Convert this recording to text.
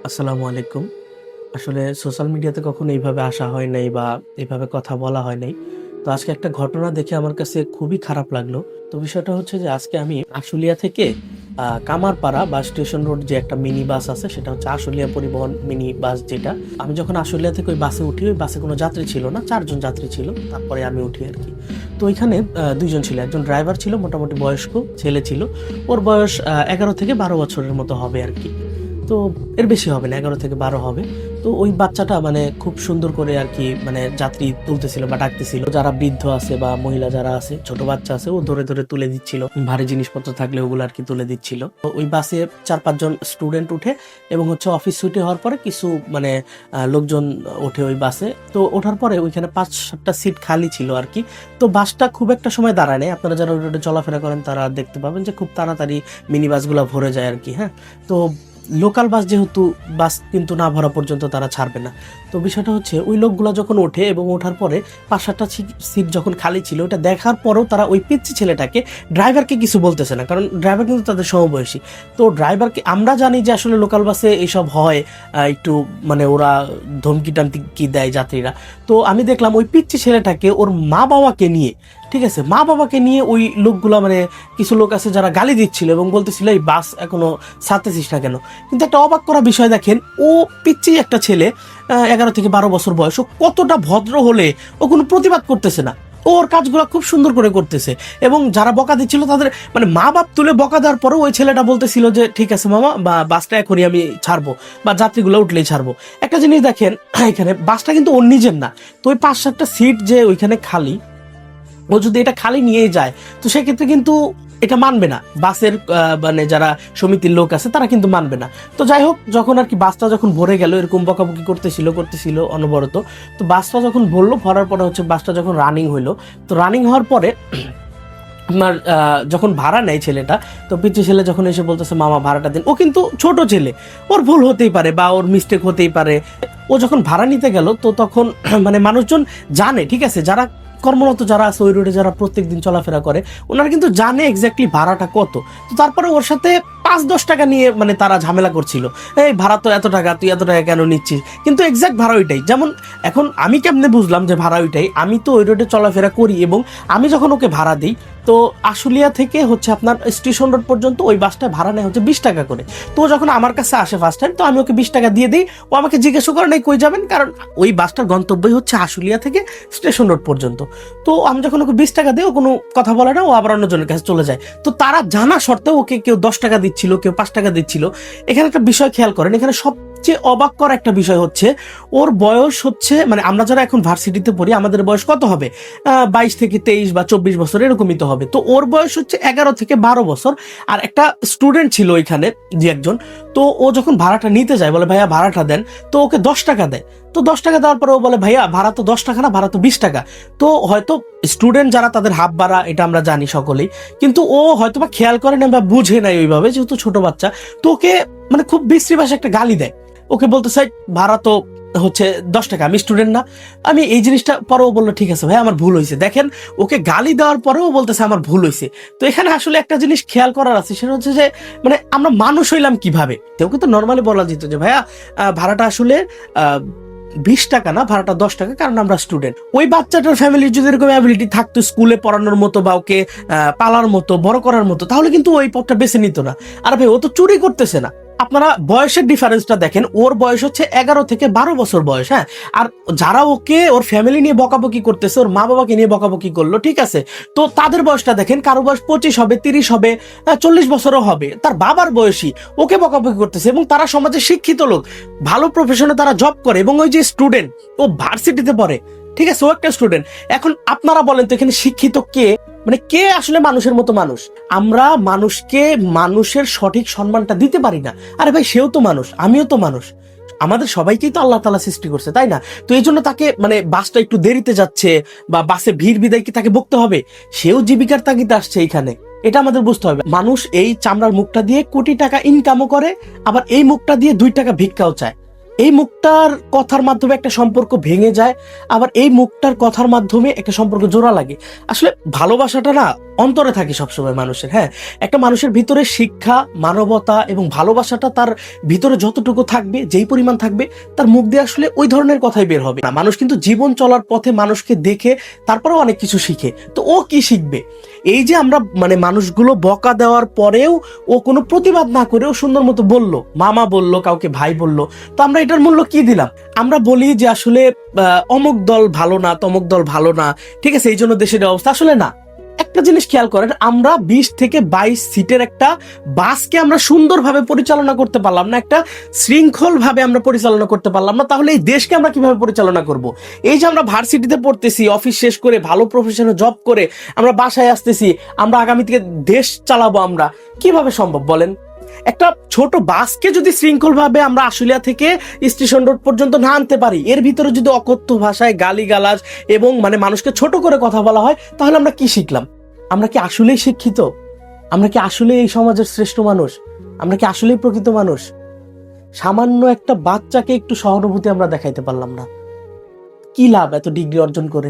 আসসালামু আলাইকুম। আসলে সোশ্যাল মিডিয়াতে কখনো এইভাবে আসা হয় নাই বা এভাবে কথা বলা হয় নাই। তো আজকে একটা ঘটনা দেখে আমার কাছে খুবই খারাপ লাগলো। তো বিষয়টা হচ্ছে যে আজকে আমি আশুলিয়া থেকে কামারপাড়া বা স্টেশন রোড যে একটা মিনি বাস আছে সেটা হচ্ছে আশুলিয়া পরিবহন মিনি বাস যেটা। আমি যখন আশুলিয়া থেকে ওই বাসে উঠি, ওই বাসে কোনো যাত্রী ছিল না, ৪ জন যাত্রী ছিল। তারপরে আমি উঠি আরকি। তো ওইখানে ২ জন ছিল। একজন ড্রাইভার ছিল, মোটামুটি বয়স্ক ছেলে ছিল। ওর বয়স ১১ থেকে ১২ বছরের মতো হবে আরকি। তো এর বেশি হবে না, ১১ থেকে ১২ হবে। তো ওই বাচ্চাটা মানে খুব সুন্দর করে আরকি মানে যাত্রী তুলতেছিল বা ডাকতেছিল। যারা বৃদ্ধ আছে বা মহিলা যারা আছে, ছোট বাচ্চা আছে, ও ধরে, ধরে তুলে দিচ্ছিল। ভারী জিনিসপত্র থাকলে ওগুলো আরকি তুলে দিচ্ছিল। তো ওই বাসে ৪-৫ জন স্টুডেন্ট উঠে এবং হচ্ছে অফিস ছুটি হওয়ার পরে কিছু মানে লোকজন ওঠে ওই বাসে। তো ওঠার পরে ওইখানে ৫-৭টা সিট খালি ছিল আরকি। তো বাসটা খুব একটা সময় দাঁড়ায় নাই। আপনারা যারা ওই রোডে চলাফেরা করেন তারা দেখতে পাবেন যে খুব তাড়াতাড়ি মিনি বাসগুলা ভরে যায় আরকি, হ্যাঁ? তো লোকাল বাস যেহেতু বাস কিন্তু না ভরা পর্যন্ত তারা ছাড়বে না। তো বিষয়টা হচ্ছে ওই লোকগুলা যখন ওঠে এবং ওঠার পরে ৫-৭টা সিট যখন খালি ছিল, ওটা দেখার পরেও তারা ওই পিচ্চি ছেলেটাকে, ড্রাইভারকে কিছু বলতেছে না। কারণ ড্রাইভার কিন্তু তাদের সমবয়সী। তো ড্রাইভারকে আমরা জানি যে আসলে লোকাল বাসে এইসব হয়, একটু মানে ওরা ধমকি-টমকি দেয় যাত্রীরা। তো আমি দেখলাম ওই পিচ্চি ছেলেটাকে ওর মা-বাবাকে নিয়ে, ঠিক আছে? মা-বাবাকে নিয়ে ওই লোকগুলা মানে কিছু লোক আছে যারা গালি দিচ্ছিল এবং বলতেছিল, "এই বাস এখনো ছাড়তেছিস না কেন?" কিন্তু একটা অবাক করা বিষয় দেখেন, ও পিচ্চি একটা ছেলে, ১১ থেকে ১২ বছর বয়স, ও কতটা ভদ্র হলে ও কোনো প্রতিবাদ করতেছে না। ও ওর কাজগুলো খুব সুন্দর করে করতেছে এবং যারা বকা দিচ্ছিল তাদের মানে মা-বাপ তুলে বকা দেওয়ার পরেও ওই ছেলেটা বলতেছিল যে, "ঠিক আছে মামা, বা বাসটা এখনই আমি ছাড়বো বা যাত্রীগুলো উঠলেই ছাড়বো।" একটা জিনিস দেখেন, এখানে বাসটা কিন্তু ওর নিজের না। তো ওই ৫-৭টা সিট যে ওইখানে খালি, ও যদি এটা খালি নিয়ে যায় তো সেক্ষেত্রে কিন্তু এটা মানবে না বাসের মানে যারা সমিতির লোক আছে তারা কিন্তু মানবে না। তো যাই হোক, যখন আর কি বাসটা যখন ভরে গেল, এরকম বকাবকি করতেছিল অনবরত। তো বাসটা যখন ভরলো, ভরার পরে হচ্ছে বাসটা যখন রানিং হইলো, তো রানিং হওয়ার পরে আপনার যখন ভাড়া নেয় ছেলেটা, তো পিচ্চি ছেলে যখন এসে বলতেছে, "মামা ভাড়াটা দিন।" ও কিন্তু ছোট ছেলে, ওর ভুল হতেই পারে বা ওর মিস্টেক হতেই পারে। ও যখন ভাড়া নিতে গেল তো তখন মানে মানুষজন জানে, ঠিক আছে, যারা কর্মরত যারা আছে ওই রোডে, যারা প্রত্যেকদিন চলাফেরা করে, ওনারা কিন্তু জানে এক্স্যাক্টলি ভাড়াটা কত। তো তারপরে ওর সাথে ৫-১০ টাকা নিয়ে মানে তারা ঝামেলা করছিল। "এই ভাড়া তো এত টাকা, তুই এত টাকা কেন নিচ্ছিস?" কিন্তু এক্স্যাক্ট ভাড়া ওইটাই। যেমন এখন আমি কেমনে বুঝলাম যে ভাড়া ওইটাই? আমি তো ওই রোডে চলাফেরা করি এবং আমি যখন ওকে ভাড়া দিই, তো আশুলিয়া থেকে হচ্ছে আপনার স্টেশন রোড পর্যন্ত ওই বাসটা ভাড়া নেয় হচ্ছে ২০ টাকা করে। তো ও যখন আমার কাছে আসে ফার্স্ট টাইম, তো আমি ওকে ২০ টাকা দিয়ে দিই। ও আমাকে জিজ্ঞাসা করে নাই কই যাবেন, কারণ ওই বাসটার গন্তব্যই হচ্ছে আশুলিয়া থেকে স্টেশন রোড পর্যন্ত। তো আমি যখন ওকে ২০ টাকা দিই, ও কোনো কথা বলে না, ও আবার অন্যজনের কাছে চলে যায়। তো তারা জানা সত্ত্বেও ওকে কেউ ১০ টাকা দিচ্ছিল, কেউ ৫ টাকা দিচ্ছিল। এখানে একটা বিষয় খেয়াল করেন, এখানে সবচেয়ে অবাক করা একটা বিষয় হচ্ছে, ওর বয়স হচ্ছে মানে আমরা যারা এখন ভার্সিটিতে পড়ি আমাদের বয়স কত হবে? ২২ থেকে ২৩ বা ২৪ বছর এরকমই তো হবে। তো ওর বয়স হচ্ছে ১১ থেকে ১২ বছর। আর একটা স্টুডেন্ট ছিল ওইখানে, যে একজন। তো ও যখন ভাড়াটা নিতে যায়, বলে, "ভাইয়া ভাড়াটা দেন।" তো ওকে ১০ টাকা দেয়। তো ১০ টাকা দেওয়ার পরে ও বলে, "ভাইয়া ভাড়া তো ১০ টাকা না, ভাড়া তো ২০ টাকা।" তো হয়তো স্টুডেন্ট যারা তাদের হাফ ভাড়া, এটা আমরা জানি সকলেই। কিন্তু ও হয়তো বা খেয়াল করে না বা বুঝে নাই ওইভাবে, যেহেতু ছোট বাচ্চা। তো ওকে মানে খুব বিশ্রী ভাষায় একটা গালি দেয়। ওকে বলতে চাই, "ভাড়া তো হচ্ছে ১০ টাকা, আমি স্টুডেন্ট না?" আমি এই জিনিসটা পরেও বললো, "ঠিক আছে ভাই, আমার ভুল হয়েছে।" দেখেন, ওকে গালি দেওয়ার পরেও বলতেছে আমার ভুল হয়েছে। তো এখানে আসলে একটা জিনিস খেয়াল করার আছে, সেটা হচ্ছে যে মানে আমরা মানুষ হইলাম কিভাবে? ওকে তো নর্মালি বলা যেত যে, "ভাইয়া ভাড়াটা আসলে আহ ২০ টাকা না, ভাড়াটা ১০ টাকা, কারণ আমরা স্টুডেন্ট।" ওই বাচ্চাটার ফ্যামিলির যদি এরকম অ্যাবিলিটি থাকতো স্কুলে পড়ানোর মতো বা ওকে পালার মতো, বড় করার মতো, তাহলে কিন্তু ওই পথটা বেছে নিত না। আর ভাই, ও তো চুরি করতেছে না। আপনারা বয়সের ডিফারেন্সটা দেখেন, ওর বয়স হচ্ছে ১১ থেকে ১২ বছর বয়স, হ্যাঁ? আর যারা ওকে ওর ফ্যামিলি নিয়ে বকাবকি করতেছে, ওর মা বাবাকে নিয়ে বকাবকি করলো, ঠিক আছে? তো তাদের বয়সটা দেখেন, কারো বয়স ২৫ হবে, ৩০ হবে, ৪০ বছরও হবে। তার বাবার বয়সী ওকে বকাবকি করতেছে এবং তারা সমাজে শিক্ষিত লোক, ভালো প্রফেশনে তারা জব করে এবং ওই যে স্টুডেন্ট, ও ভার্সিটিতে পড়ে, ঠিক আছে? ও একটা স্টুডেন্ট। এখন আপনারা বলেন তো, এখানে শিক্ষিত কে? মানে কে আসলে মানুষের মতো মানুষ? আমরা মানুষকে মানুষের সঠিক সম্মানটা দিতে পারি না। আরে ভাই, সেও তো মানুষ, আমিও তো মানুষ। আমাদের সবাইকেই তো আল্লাহ তাআলা সৃষ্টি করছে, তাই না? তো এই জন্য তাকে মানে বাসটা একটু দেরিতে যাচ্ছে বা বাসে ভিড় বিদায় কি তাকে বকতে হবে? সেও জীবিকার তাগিদে আসছে এইখানে। এটা আমাদের বুঝতে হবে। মানুষ এই চামড়ার মুখটা দিয়ে কোটি টাকা ইনকামও করে, আবার এই মুখটা দিয়ে ২ টাকা ভিক্ষাও চায়। এই মুখটার কথার মাধ্যমে একটা সম্পর্ক ভেঙে যায়, আবার এই মুখটার কথার মাধ্যমে একটা সম্পর্ক জোড়া লাগে। আসলে ভালোবাসাটা না অন্তরে থাকে সবসময় মানুষের। হ্যাঁ, একটা মানুষের ভিতরে শিক্ষা, মানবতা এবং ভালোবাসাটা তার ভিতরে যতটুকু থাকবে, যেই পরিমাণ থাকবে, তার মুখ দিয়ে আসলে ওই ধরনের কথাই বের হবে না। মানুষ কিন্তু জীবন চলার পথে মানুষকে দেখে তারপরেও অনেক কিছু শিখে। তো ও কি শিখবে? এই যে আমরা মানে মানুষগুলো বকা দেওয়ার পরেও ও কোনো প্রতিবাদ না করে ও সুন্দর মতো বলল, মামা বলল, কাউকে ভাই বলল, তো আমরা এটার মূল্য কি দিলাম? আমরা বলি যে আসলে অমুক দল ভালো না, তমুক দল ভালো না, ঠিক আছে, এই জন্য দেশের অবস্থা। আসলে না। একটা জিনিস খেয়াল করেন, আমরা 20 থেকে 22 সিটের একটা বাসকে আমরা সুন্দরভাবে পরিচালনা করতে পারলাম না, একটা শৃঙ্খল ভাবে আমরা পরিচালনা করতে পারলাম না, তাহলে এই দেশকে আমরা কিভাবে পরিচালনা করব? এই যে আমরা ভার্সিটিতে পড়তেছি, অফিস শেষ করে ভালো প্রফেশনে জব করে আমরা বাসায় আসতেছি, আমরা আগামী থেকে দেশ চালাবো, আমরা কিভাবে সম্ভব বলেন? একটা ছোট বাসকে যদি শৃঙ্খল ভাবে আমরা আশুলিয়া থেকে স্টেশন রোড পর্যন্ত না আনতে পারি, এর ভিতরে যদি অকথ্য ভাষায় গালিগালাজ এবং মানে মানুষকে ছোট করে কথা বলা হয়, তাহলে আমরা কি শিখলাম? আমরা কি আসলেই শিক্ষিত? আমরা কি আসলে এই সমাজের শ্রেষ্ঠ মানুষ? আমরা কি আসলেই প্রকৃত মানুষ? সামান্য একটা বাচ্চাকে একটু সহানুভূতি আমরা দেখাইতে পারলাম না, কি লাভ এত ডিগ্রি অর্জন করে?